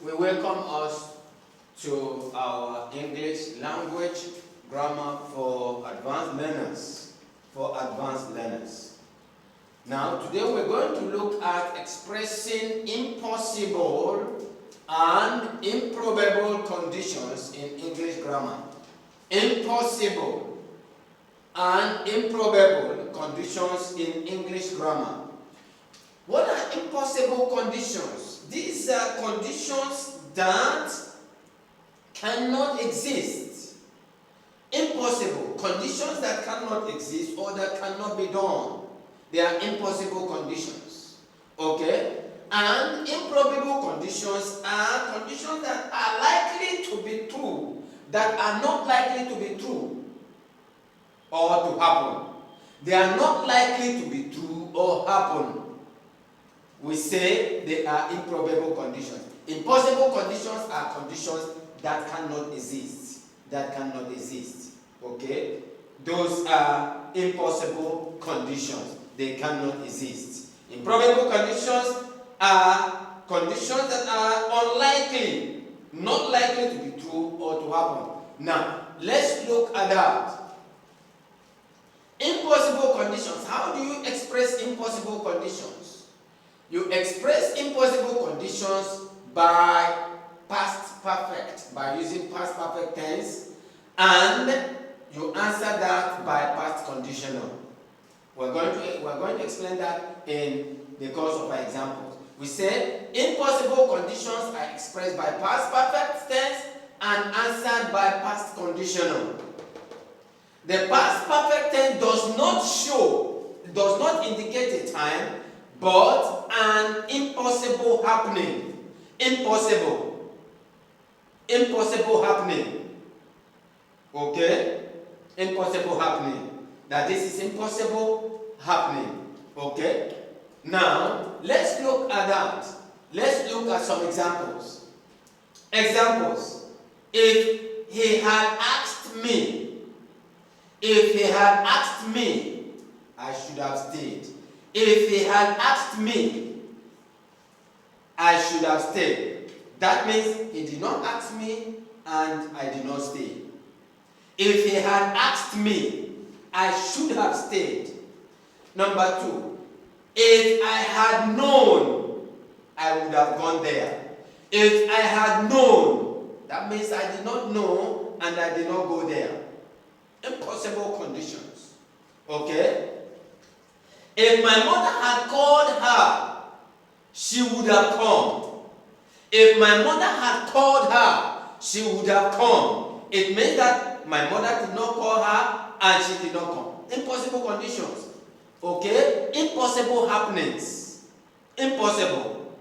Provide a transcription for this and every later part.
We welcome us to our English language grammar for advanced learners. Now, today we're going to look at expressing impossible and improbable conditions in English grammar. Impossible and improbable conditions in English grammar. What are impossible conditions? These are conditions that cannot exist. Impossible. Conditions that cannot exist or that cannot be done. They are impossible conditions. Okay? And improbable conditions are conditions that are likely to be true, that are not likely to be true or to happen. They are not likely to be true or happen. We say they are improbable conditions. Impossible conditions are conditions that cannot exist. Okay? Those are impossible conditions. They cannot exist. Improbable conditions are conditions that are unlikely, not likely to be true or to happen. Now, let's look at that. Impossible conditions. How do you express impossible conditions? You express impossible conditions by past perfect, by using past perfect tense, and you answer that by past conditional. We're going to explain that in the course of our examples. We said impossible conditions are expressed by past perfect tense and answered by past conditional. The past perfect tense does not indicate a time, but an impossible happening. Impossible happening. Okay? Impossible happening. Now this is impossible happening. Okay? Now, let's look at that. Let's look at some examples. Examples. If he had asked me, I should have stayed. If he had asked me, I should have stayed. That means he did not ask me and I did not stay. If he had asked me, I should have stayed. Number 2, if I had known, I would have gone there. If I had known, that means I did not know and I did not go there. Impossible conditions. Okay? If my mother had called her, she would have come. If my mother had called her, she would have come. It means that my mother did not call her and she did not come. Impossible conditions. Okay? Impossible happenings. Impossible.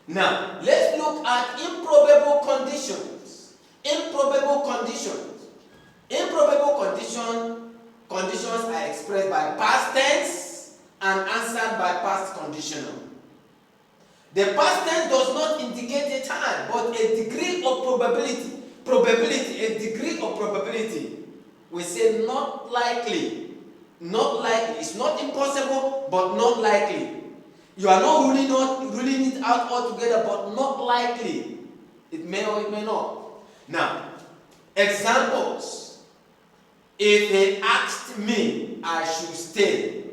Now, let's look at improbable conditions. Improbable conditions. Improbable conditions are expressed by past tense and answered by past conditional. The past tense does not indicate a time, but a degree of probability. A degree of probability. We say not likely. Not likely. It's not impossible, but not likely. You are not ruling it out altogether, but not likely. It may or it may not. Now, examples. If he asked me, I should stay.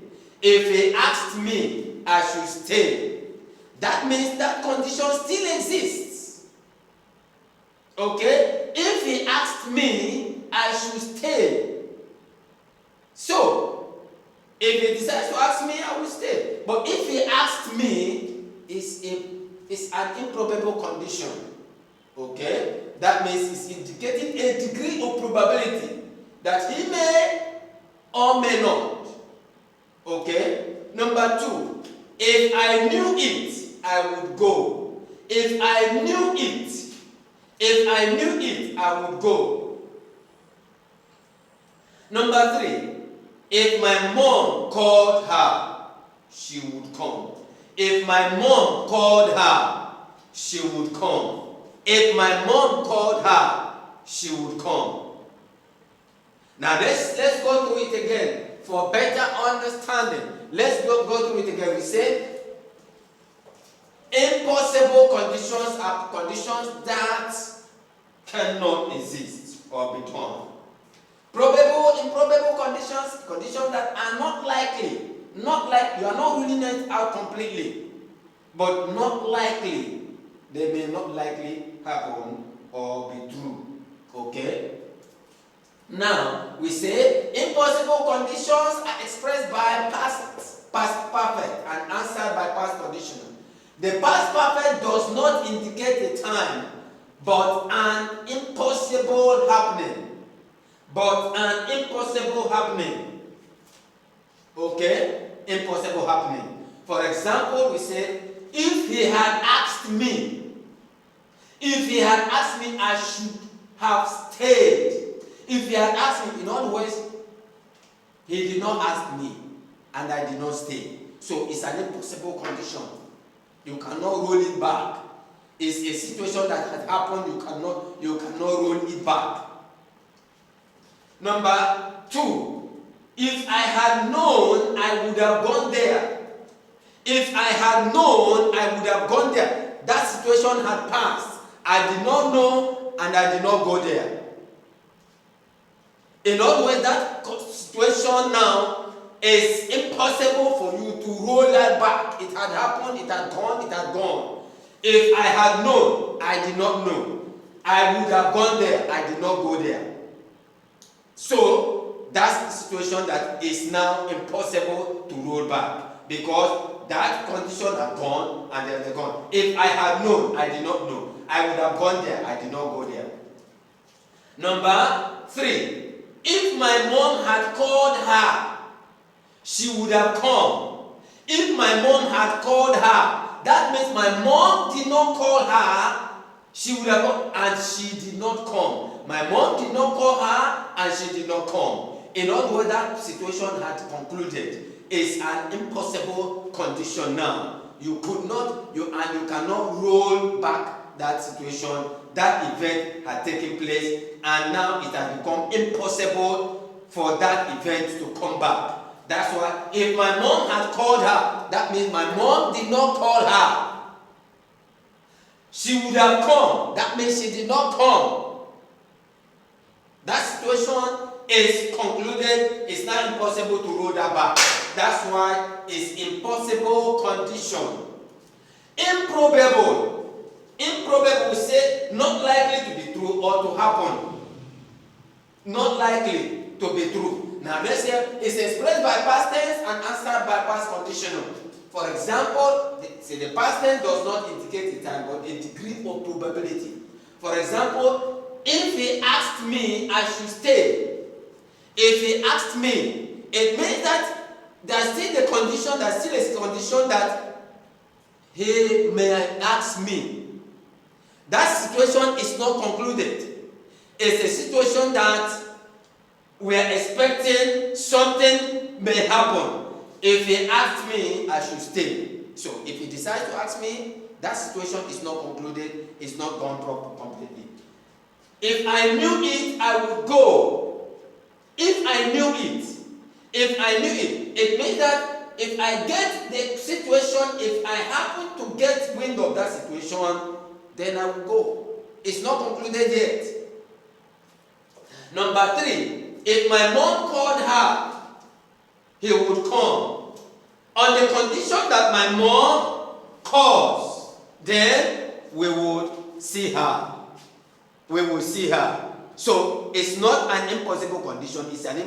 If he asked me, I should stay. That means that condition still exists. Okay? If he asked me, I should stay. So, if he decides to ask me, I will stay. But if he asked me, it's an improbable condition. Okay? That means it's indicating a degree of probability that he may or may not. Okay? Number 2, if I knew it, I would go. If I knew it, I would go. Number 3, if my mom called her, she would come. If my mom called her, she would come. If my mom called her, she would come. Now let's go through it again for better understanding. Let's go through it again. We say impossible conditions are conditions that cannot exist or be done. Probable, improbable conditions, conditions that are not likely. Not like you are not ruling it out completely, but not likely. They may not likely happen or be true. Okay? Now, we say impossible conditions are expressed by past perfect and answered by past conditional. The past perfect does not indicate a time, but an impossible happening. But an impossible happening. Okay? Impossible happening. For example, we say, if he had asked me, I should have stayed. If he had asked me, in other words, he did not ask me, and I did not stay. So it's an impossible condition. You cannot roll it back. It's a situation that has happened. You cannot roll it back. Number 2, if I had known, I would have gone there. If I had known, I would have gone there. That situation had passed. I did not know, and I did not go there. In other words, that situation now is impossible for you to roll that back. It had happened, it had gone. If I had known, I did not know. I would have gone there, I did not go there. So, that's the situation that is now impossible to roll back, because that condition had gone and they're gone. If I had known, I did not know. I would have gone there, I did not go there. Number 3, if my mom had called her, she would have come. If my mom had called her, that means my mom did not call her, she would have come, and she did not come. My mom did not call her, and she did not come. In other words, that situation had concluded. It's an impossible condition now. You cannot roll back that situation. That event had taken place, and now it has become impossible for that event to come back. That's why if my mom had called her, that means my mom did not call her. She would have come. That means she did not come. That situation is concluded. It's now impossible to roll that back. That's why it's impossible condition. Improbable. Improbable, we say not likely to be true or to happen. Not likely to be true. Now let's say it's expressed by past tense and answered by past conditional. For example, the past tense does not indicate a time but a degree of probability. For example, if he asked me, I should stay. If he asked me, it means that there's still a condition, that he may ask me. That situation is not concluded. It's a situation that we are expecting something may happen. If he asked me, I should stay. So if he decides to ask me, that situation is not concluded, it's not gone completely. If I knew it, I would go. If I knew it, it means that if I get the situation, if I happen to get wind of that situation, then I will go. It's not concluded yet. Number 3, if my mom called her, he would come. On the condition that my mom calls, then we would see her. We will see her. So it's not an impossible condition, it's an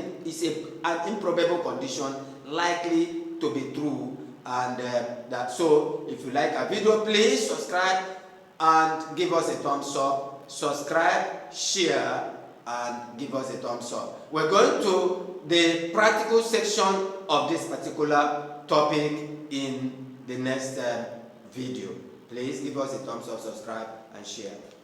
improbable condition, likely to be true. And so if you like our video, please subscribe and give us a thumbs up. Subscribe, share, and give us a thumbs up. We're going to the practical section of this particular topic in the next video. Please give us a thumbs up, subscribe, and share.